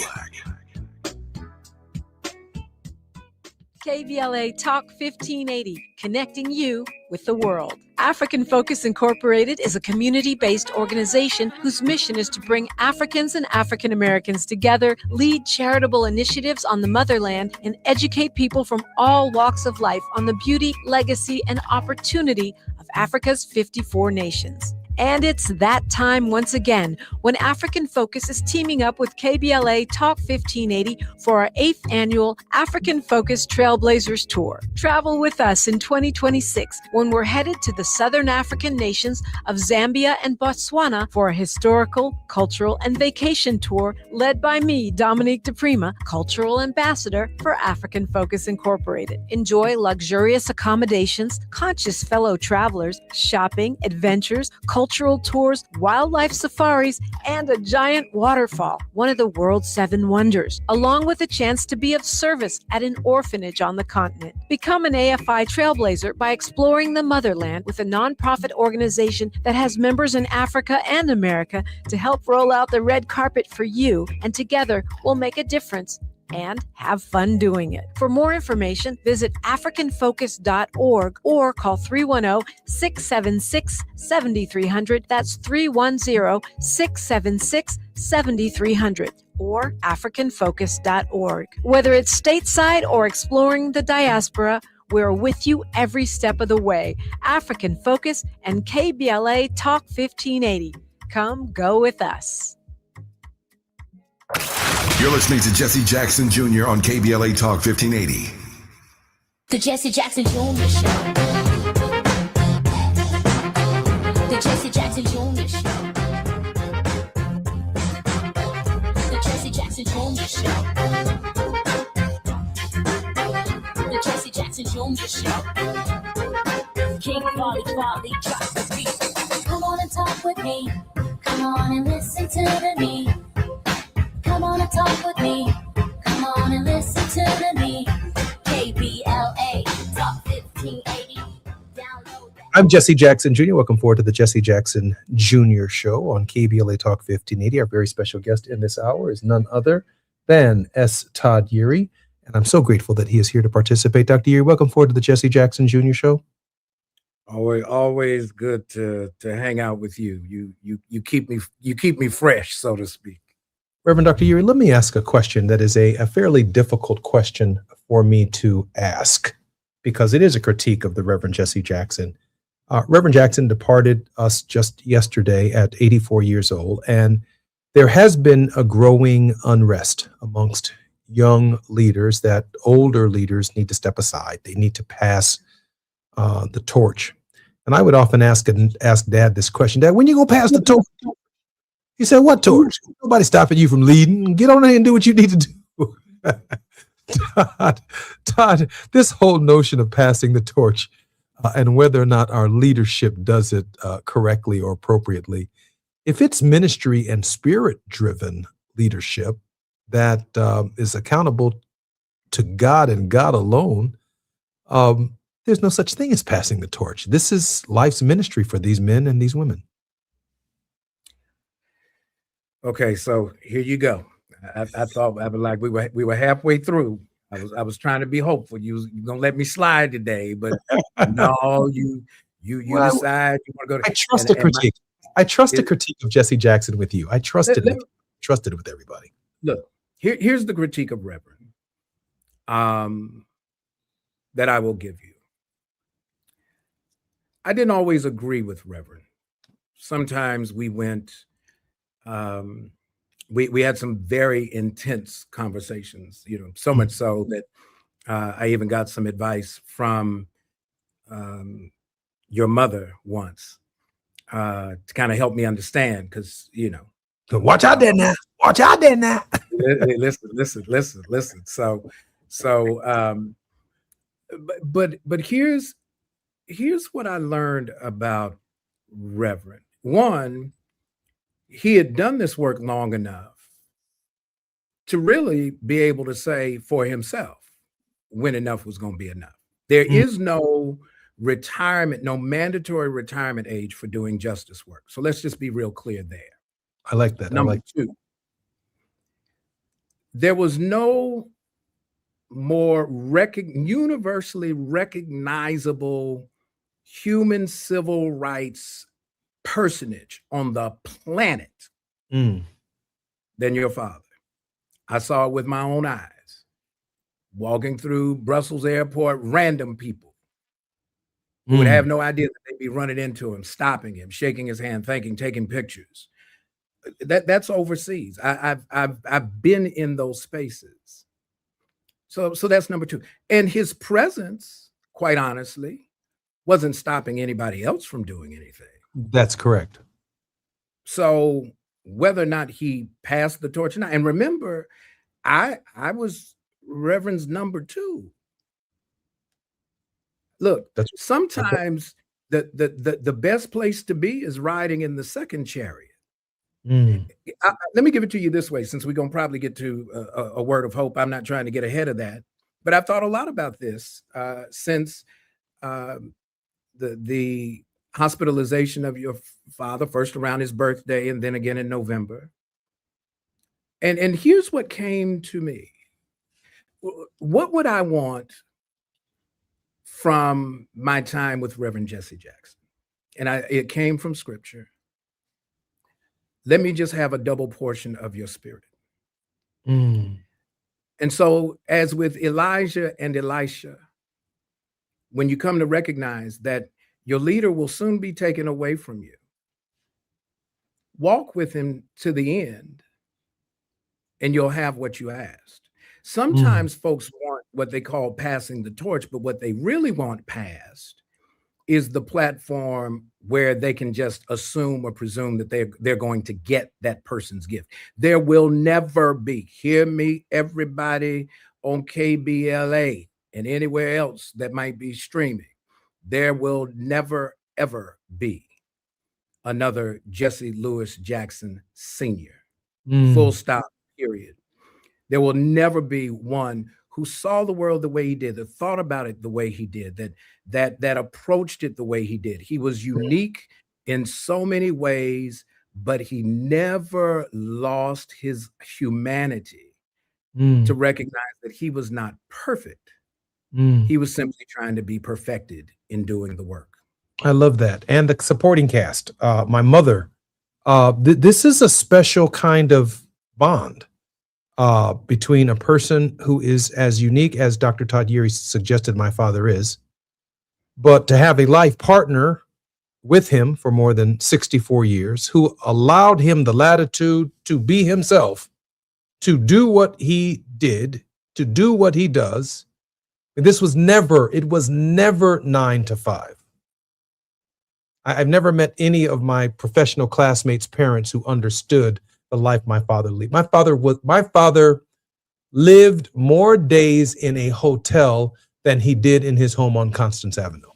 KBLA Talk 1580, connecting you with the world. African Focus Incorporated is a community-based organization whose mission is to bring Africans and African Americans together, lead charitable initiatives on the motherland, and educate people from all walks of life on the beauty, legacy, and opportunity of Africa's 54 nations. And it's that time once again when African Focus is teaming up with KBLA Talk 1580 for our 8th annual African Focus Trailblazers Tour. Travel with us in 2026 when we're headed to the Southern African nations of Zambia and Botswana for a historical, cultural, and vacation tour led by me, Dominique DePrima, Cultural Ambassador for African Focus Incorporated. Enjoy luxurious accommodations, conscious fellow travelers, shopping, adventures, cultural tours, wildlife safaris, and a giant waterfall, one of the world's 7 wonders, along with a chance to be of service at an orphanage on the continent. Become an AFI trailblazer by exploring the motherland with a nonprofit organization that has members in Africa and America to help roll out the red carpet for you, and together we'll make a difference and have fun doing it. For more information, visit africanfocus.org or call 310-676-7300. That's 310-676-7300 or africanfocus.org. Whether it's stateside or exploring the diaspora, we're with you every step of the way. African Focus and KBLA Talk 1580. Come go with us. You're listening to Jesse Jackson Jr. on KBLA Talk 1580. The Jesse Jackson Jr. Show. The Jesse Jackson Jr. Show. The Jesse Jackson Jr. Show. The Jesse Jackson Jr. Show. King Quality drops the beat. Come on and talk with me. Come on and listen to me. Come on and talk with me. Come on and listen to me. KBLA Talk 1580. I'm Jesse Jackson Jr. Welcome forward to the Jesse Jackson Jr. Show on KBLA Talk 1580. Our very special guest in this hour is none other than S. Todd Yeary, and I'm so grateful that he is here to participate. Dr. Yeary, welcome forward to the Jesse Jackson Jr. Show. Always good to hang out with you. You keep me fresh, so to speak. Reverend Dr. Yeary, let me ask a question that is a fairly difficult question for me to ask, because it is a critique of the Reverend Jesse Jackson. Reverend Jackson departed us just yesterday at 84 years old, and there has been a growing unrest amongst young leaders that older leaders need to step aside. They need to pass the torch. And I would often ask Dad this question: Dad, when you go pass the torch? He said, "What torch? Nobody's stopping you from leading. Get on there and do what you need to do." Todd, this whole notion of passing the torch and whether or not our leadership does it correctly or appropriately, if it's ministry and spirit-driven leadership that is accountable to God and God alone, there's no such thing as passing the torch. This is life's ministry for these men and these women. Okay, so here you go. I thought I was like we were halfway through. I was trying to be hopeful. You're gonna let me slide today, but no, you decide you want to go. I trust a critique. I trust a critique of Jesse Jackson with you. I trusted it. Trusted it with everybody. Look, here's the critique of Reverend that I will give you. I didn't always agree with Reverend. Sometimes we went. We had some very intense conversations, so much so that I even got some advice from your mother once to kind of help me understand, because watch out there now. Watch out there now. Listen. But here's what I learned about Reverend. One, he had done this work long enough to really be able to say for himself when enough was going to be enough. There is no retirement, no mandatory retirement age for doing justice work. So let's just be real clear there. I like that. Number two, there was no more universally recognizable human civil rights personage on the planet than your father. I saw it with my own eyes. Walking through Brussels airport, random people who would have no idea that they'd be running into him, stopping him, shaking his hand, taking pictures. That's overseas. I've been in those spaces. So that's number two. And his presence, quite honestly, wasn't stopping anybody else from doing anything. That's correct. So whether or not he passed the torch or not, and remember, I was Reverend's number two. Look, sometimes the best place to be is riding in the second chariot. Let me give it to you this way, since we're going to probably get to a word of hope. I'm not trying to get ahead of that, but I've thought a lot about this since the hospitalization of your father, first around his birthday and then again in November. And here's what came to me. what would I want from my time with Reverend Jesse Jackson? And it came from scripture. Let me just have a double portion of your spirit. Mm. And so, as with Elijah and Elisha, when you come to recognize that your leader will soon be taken away from you, walk with him to the end, and you'll have what you asked. Sometimes folks want what they call passing the torch, but what they really want passed is the platform where they can just assume or presume that they're going to get that person's gift. There will never be, hear me, everybody on KBLA and anywhere else that might be streaming, there will never, ever be another Jesse Lewis Jackson Sr. Full stop, period. There will never be one who saw the world the way he did, that thought about it the way he did, that approached it the way he did. He was unique in so many ways, but he never lost his humanity to recognize that he was not perfect. He was simply trying to be perfected in doing the work. I love that. And the supporting cast, my mother, this is a special kind of bond between a person who is as unique as Dr. Todd Yeary suggested my father is, but to have a life partner with him for more than 64 years, who allowed him the latitude to be himself, to do what he did, to do what he does. It was never 9 to 5. I've never met any of my professional classmates' parents who understood the life my father lived. My father lived more days in a hotel than he did in his home on Constance Avenue.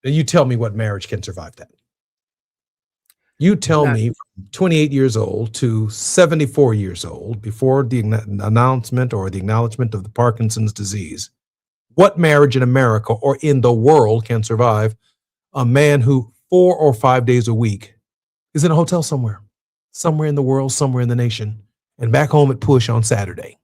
And you tell me what marriage can survive that. You tell me from 28 years old to 74 years old, before the announcement or the acknowledgement of the Parkinson's disease, what marriage in America or in the world can survive a man who 4 or 5 days a week is in a hotel somewhere in the world, somewhere in the nation, and back home at push on Saturday?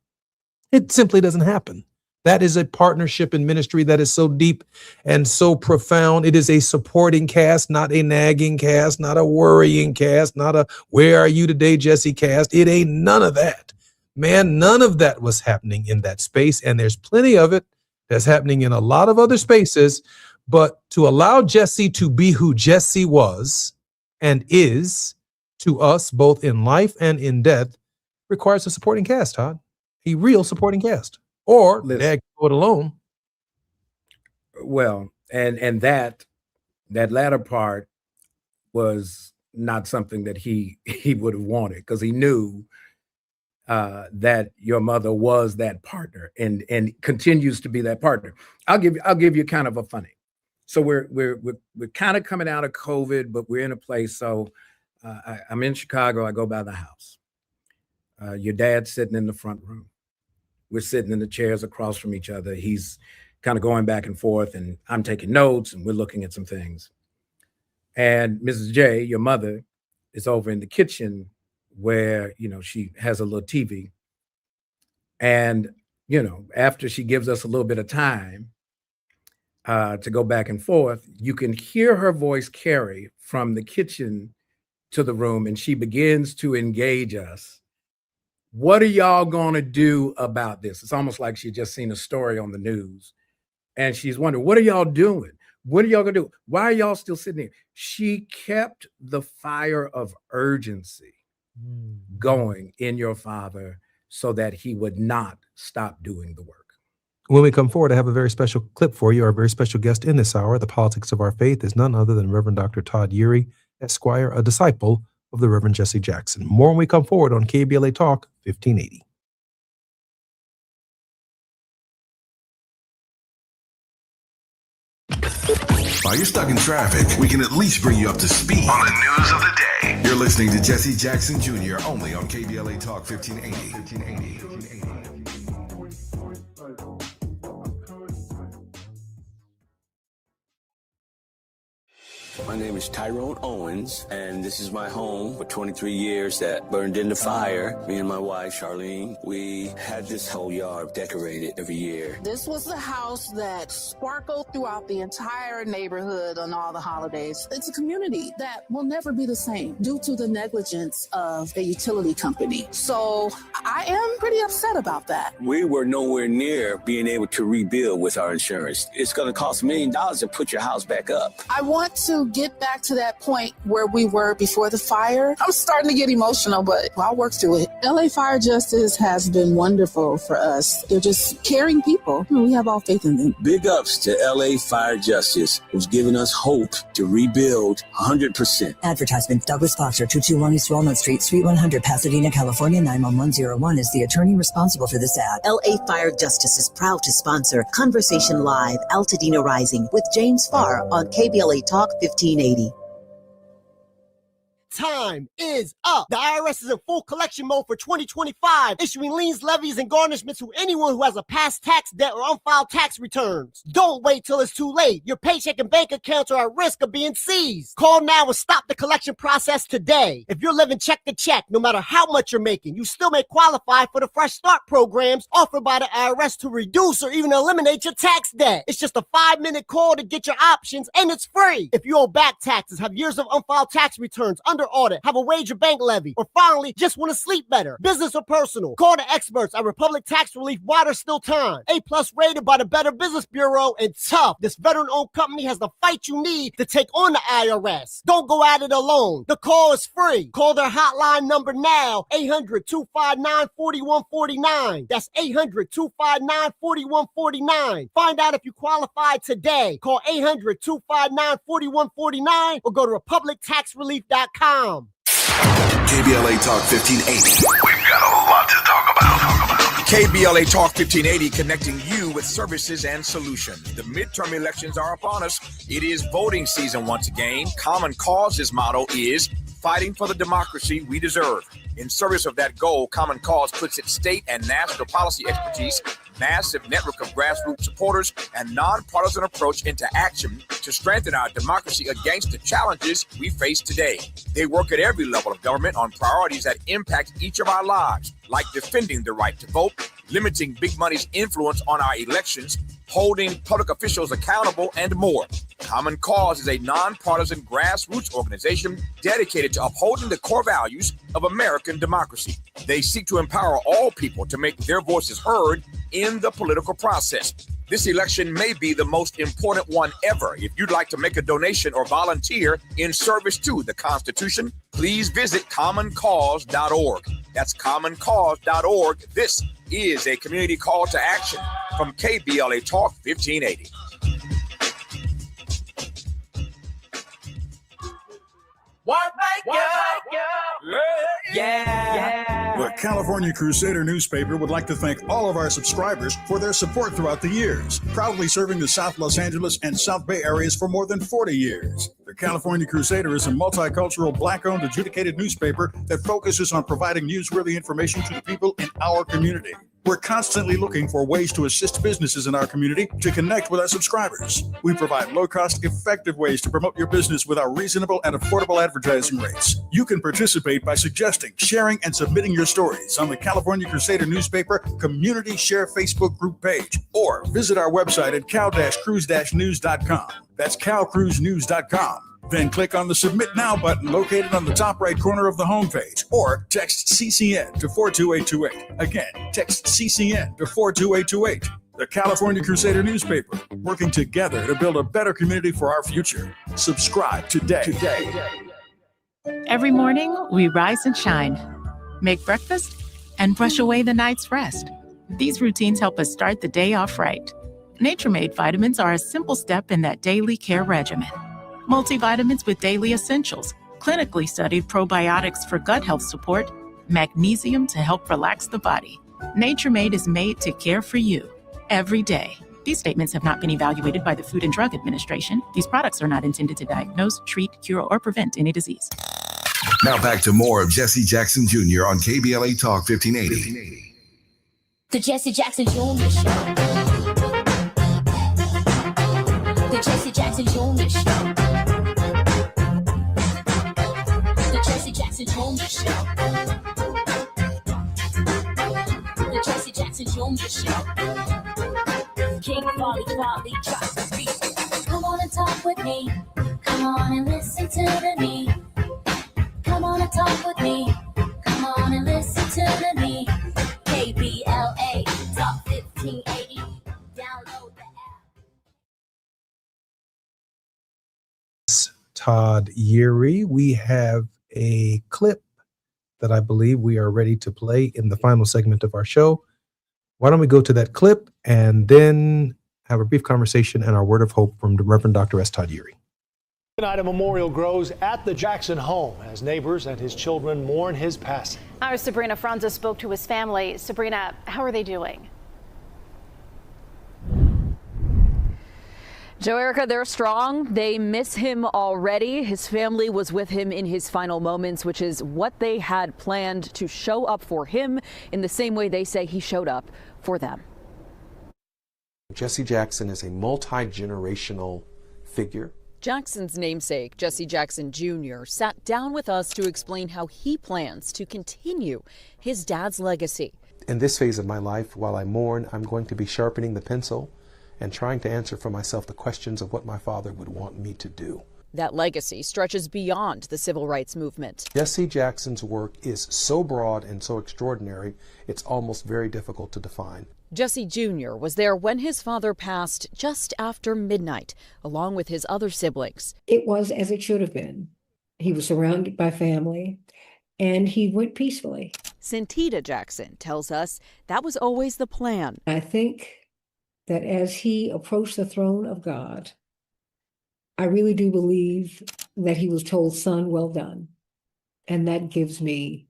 It simply doesn't happen. That is a partnership in ministry that is so deep and so profound. It is a supporting cast, not a nagging cast, not a worrying cast, not a "where are you today, Jesse" cast. It ain't none of that. Man, none of that was happening in that space, and there's plenty of it that's happening in a lot of other spaces. But to allow Jesse to be who Jesse was and is to us, both in life and in death, requires a supporting cast, Todd. A real supporting cast. Or Dad go it alone. Well, and that latter part was not something that he would have wanted, because he knew that your mother was that partner and continues to be that partner. I'll give you kind of a funny. So we're kind of coming out of COVID, but we're in a place. So I'm in Chicago. I go by the house. Your dad's sitting in the front room. We're sitting in the chairs across from each other. He's kind of going back and forth, and I'm taking notes, and we're looking at some things. And Mrs. J, your mother, is over in the kitchen where, she has a little TV. And, after she gives us a little bit of time to go back and forth, you can hear her voice carry from the kitchen to the room, and she begins to engage us. What are y'all going to do about this? It's almost like she just seen a story on the news, and she's wondering, what are y'all doing? What are y'all going to do? Why are y'all still sitting here? She kept the fire of urgency going in your father so that he would not stop doing the work. When we come forward, I have a very special clip for you. Our very special guest in this hour, The Politics of Our Faith, is none other than Reverend Dr. Todd Yeary, Esquire, a disciple of the Reverend Jesse Jackson. More when we come forward on KBLA Talk 1580. While you're stuck in traffic, we can at least bring you up to speed on the news of the day. You're listening to Jesse Jackson Jr. only on KBLA Talk 1580. My name is is Tyrone Owens, and this is my home for 23 years that burned in the fire. Me and my wife, Charlene, we had this whole yard decorated every year. This was the house that sparkled throughout the entire neighborhood on all the holidays. It's a community that will never be the same due to the negligence of a utility company. So I am pretty upset about that. We were nowhere near being able to rebuild with our insurance. It's going to cost $1 million to put your house back up. I want to get back to that point where we were before the fire. I'm starting to get emotional, but I'll work through it. LA Fire Justice has been wonderful for us. They're just caring people. We have all faith in them. Big ups to LA Fire Justice, who's given us hope to rebuild 100%. Advertisement. Douglas Foster, 221 East Walnut Street, Suite 100, Pasadena, California, 91101 is the attorney responsible for this ad. LA Fire Justice is proud to sponsor Conversation Live, Altadena Rising with James Farr on KBLA Talk 1580. Time is up. The IRS is in full collection mode for 2025, issuing liens, levies, and garnishments to anyone who has a past tax debt or unfiled tax returns. Don't wait till it's too late. Your paycheck and bank accounts are at risk of being seized. Call now and stop the collection process today. If you're living check to check, no matter how much you're making, you still may qualify for the Fresh Start programs offered by the IRS to reduce or even eliminate your tax debt. It's just a 5-minute call to get your options, and it's free. If you owe back taxes, have years of unfiled tax returns, under audit, have a wage or bank levy, or finally just want to sleep better, business or personal, call the experts at Republic Tax Relief while there's still time. A+ rated by the Better Business Bureau, and tough. This veteran-owned company has the fight you need to take on the IRS. Don't go at it alone. The call is free. Call their hotline number now, 800-259-4149. That's 800-259-4149. Find out if you qualify today. Call 800-259-4149 or go to republictaxrelief.com. KBLA Talk 1580. We've got a lot to talk about. KBLA Talk 1580, connecting you with services and solutions. The midterm elections are upon us. It is voting season once again. Common Cause's motto is fighting for the democracy we deserve. In service of that goal, Common Cause puts its state and national policy expertise, massive network of grassroots supporters, and nonpartisan approach into action to strengthen our democracy against the challenges we face today. They work at every level of government on priorities that impact each of our lives, like defending the right to vote, limiting big money's influence on our elections, holding public officials accountable, and more. Common Cause is a nonpartisan grassroots organization dedicated to upholding the core values of American democracy. They seek to empower all people to make their voices heard in the political process. This election may be the most important one ever. If you'd like to make a donation or volunteer in service to the Constitution, please visit commoncause.org. That's commoncause.org. This is a community call to action from KBLA Talk 1580. The California Crusader newspaper would like to thank all of our subscribers for their support throughout the years, proudly serving the South Los Angeles and South Bay areas for more than 40 years. The California Crusader is a multicultural, Black-owned, adjudicated newspaper that focuses on providing newsworthy information to the people in our community. We're constantly looking for ways to assist businesses in our community to connect with our subscribers. We provide low-cost, effective ways to promote your business with our reasonable and affordable advertising rates. You can participate by suggesting, sharing, and submitting your stories on the California Crusader newspaper Community Share Facebook group page, or visit our website at cal-cruise-news.com. That's calcruisenews.com. Then click on the Submit Now button located on the top right corner of the homepage, or text CCN to 42828. Again, text CCN to 42828. The California Crusader newspaper, working together to build a better community for our future. Subscribe today. Every morning, we rise and shine, make breakfast, and brush away the night's rest. These routines help us start the day off right. Nature-Made vitamins are a simple step in that daily care regimen. Multivitamins with daily essentials, clinically studied probiotics for gut health support, magnesium to help relax the body. Nature-Made is made to care for you every day. These statements have not been evaluated by the Food and Drug Administration. These products are not intended to diagnose, treat, cure, or prevent any disease. Now back to more of Jesse Jackson Jr. on KBLA Talk 1580. The Jesse Jackson Jr. Show. The Jesse Jackson Jr. Show. Jackson Junior Show. The Jesse Jackson Junior Show. King Folly drops the beat. Come on and talk with me. Come on and listen to me. Come on and talk with me. Come on and listen to me. KBLA Talk 1580. Download the app. Todd Yeary. We have a clip that I believe we are ready to play in the final segment of our show. Why don't we go to that clip and then have a brief conversation and our word of hope from the Reverend Dr. S. Todd Yeary. Tonight, a memorial grows at the Jackson home as neighbors and his children mourn his passing. Our Sabrina Franza spoke to his family. Sabrina, how are they doing? Joe, Erica, they're strong. They miss him already. His family was with him in his final moments, which is what they had planned, to show up for him in the same way they say he showed up for them. Jesse Jackson is a multi-generational figure. Jackson's namesake, Jesse Jackson Jr., sat down with us to explain how he plans to continue his dad's legacy. In this phase of my life, while I mourn, I'm going to be sharpening the pencil and trying to answer for myself the questions of what my father would want me to do. That legacy stretches beyond the civil rights movement. Jesse Jackson's work is so broad and so extraordinary, it's almost very difficult to define. Jesse Jr. was there when his father passed just after midnight, along with his other siblings. It was as it should have been. He was surrounded by family, and he went peacefully. Santita Jackson tells us that was always the plan. I think that as he approached the throne of God, I really do believe that he was told, "Son, well done." And that gives me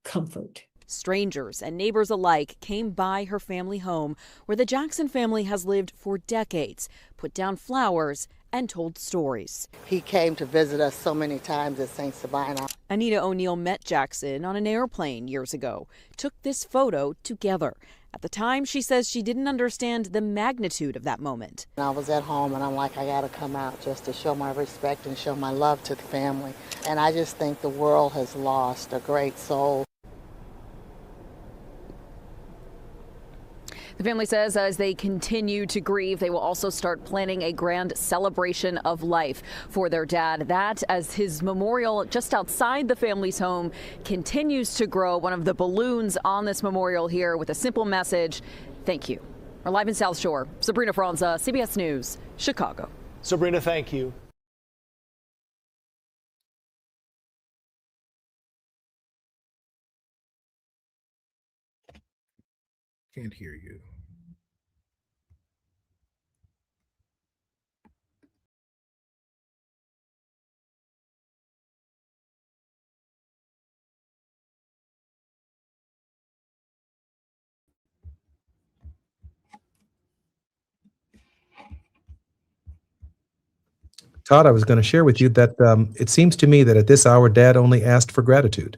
comfort. Strangers and neighbors alike came by her family home, where the Jackson family has lived for decades, put down flowers and told stories. He came to visit us so many times at St. Sabina. Anita O'Neill met Jackson on an airplane years ago, took this photo together. At the time, she says she didn't understand the magnitude of that moment. I was at home and I'm like, I gotta come out just to show my respect and show my love to the family. And I just think the world has lost a great soul. The family says as they continue to grieve, they will also start planning a grand celebration of life for their dad. That, as his memorial just outside the family's home continues to grow. One of the balloons on this memorial here with a simple message: thank you. We're live in South Shore. Sabrina Franza, CBS News, Chicago. Sabrina, thank you. Can't hear you. Todd, I was going to share with you that it seems to me that at this hour, Dad only asked for gratitude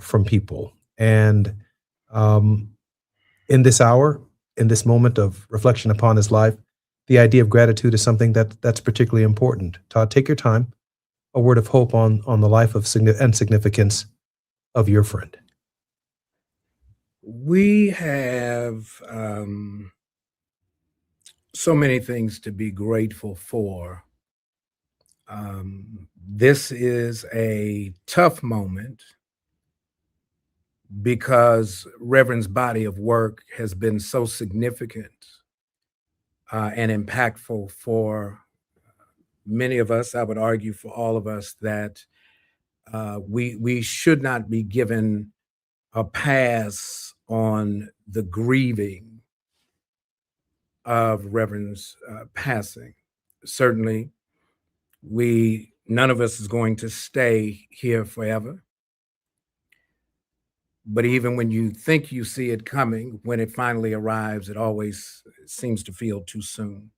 from people. And in this hour, in this moment of reflection upon his life, the idea of gratitude is something that's particularly important. Todd, take your time. A word of hope on the life of and significance of your friend. We have so many things to be grateful for. This is a tough moment because Reverend's body of work has been so significant and impactful for many of us. I would argue for all of us that we should not be given a pass on the grieving of Reverend's passing. Certainly, none of us is going to stay here forever. But even when you think you see it coming, when it finally arrives, it always seems to feel too soon.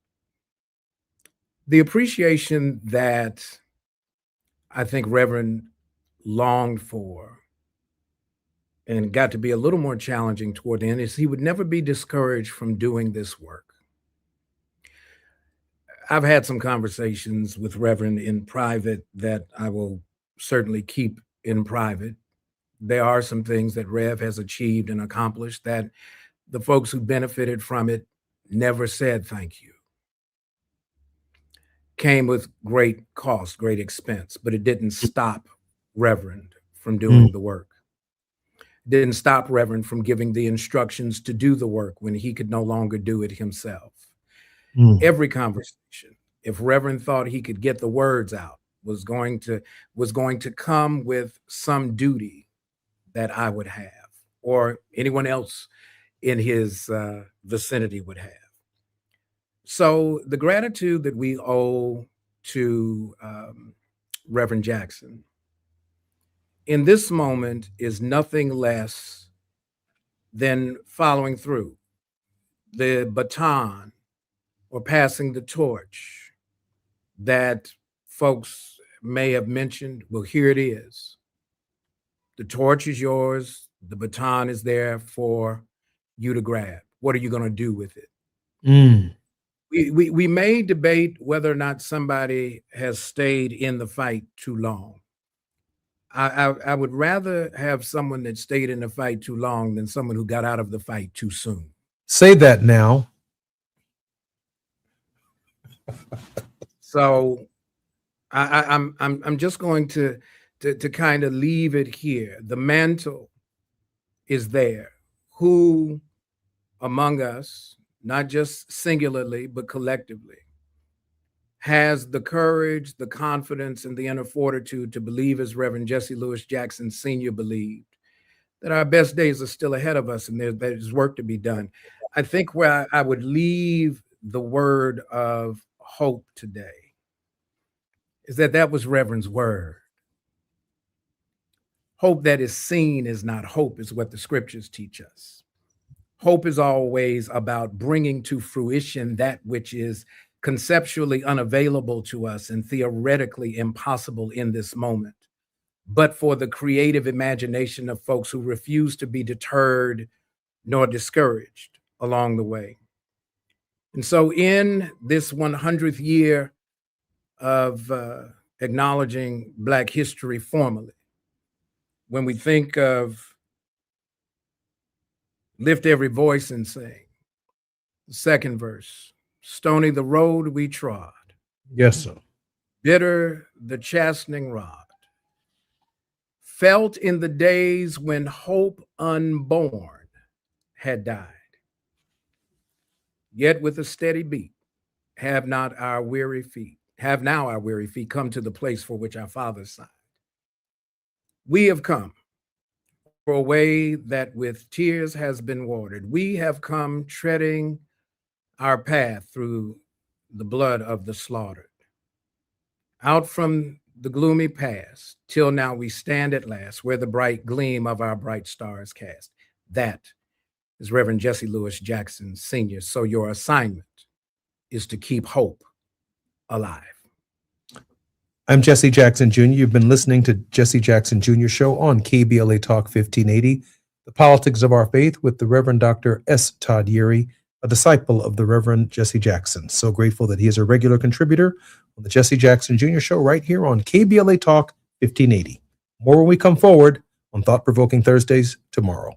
The appreciation that I think Reverend longed for and got to be a little more challenging toward the end is he would never be discouraged from doing this work. I've had some conversations with Reverend in private that I will certainly keep in private. There are some things that Rev has achieved and accomplished that the folks who benefited from it never said thank you. Came with great cost, great expense, but it didn't stop Reverend from doing the work. Didn't stop Reverend from giving the instructions to do the work when he could no longer do it himself. Every conversation, if Reverend thought he could get the words out, was going to come with some duty that I would have, or anyone else in his vicinity would have. So the gratitude that we owe to Reverend Jackson in this moment is nothing less than following through the baton or passing the torch that folks may have mentioned. Well, here it is. The torch is yours. The baton is there for you to grab. What are you going to do with it? We may debate whether or not somebody has stayed in the fight too long. I would rather have someone that stayed in the fight too long than someone who got out of the fight too soon. Say that now. So I'm just going to kind of leave it here. The mantle is there. Who among us, not just singularly, but collectively, has the courage, the confidence, and the inner fortitude to believe, as Reverend Jesse Lewis Jackson Sr. believed, that our best days are still ahead of us and there's work to be done. I think where I would leave the word of hope today is that was Reverend's word. Hope that is seen is not hope, is what the scriptures teach us. Hope is always about bringing to fruition that which is conceptually unavailable to us and theoretically impossible in this moment, but for the creative imagination of folks who refuse to be deterred nor discouraged along the way. And so in this 100th year of acknowledging Black history formally, when we think of lift every voice and sing, the second verse, stony the road we trod. Yes, sir. Bitter the chastening rod. Felt in the days when hope unborn had died. Yet with a steady beat, have now our weary feet come to the place for which our fathers sighed. We have come for a way that with tears has been watered. We have come treading our path through the blood of the slaughtered. Out from the gloomy past, till now we stand at last, where the bright gleam of our bright stars cast. That is Reverend Jesse Lewis Jackson Sr. So your assignment is to keep hope alive. I'm Jesse Jackson Jr. You've been listening to Jesse Jackson Jr. Show on KBLA Talk 1580, The Politics of Our Faith, with the Reverend Dr. S. Todd Yeary, a disciple of the Reverend Jesse Jackson. So grateful that he is a regular contributor on the Jesse Jackson Jr. Show right here on KBLA Talk 1580. More when we come forward on Thought Provoking Thursdays tomorrow.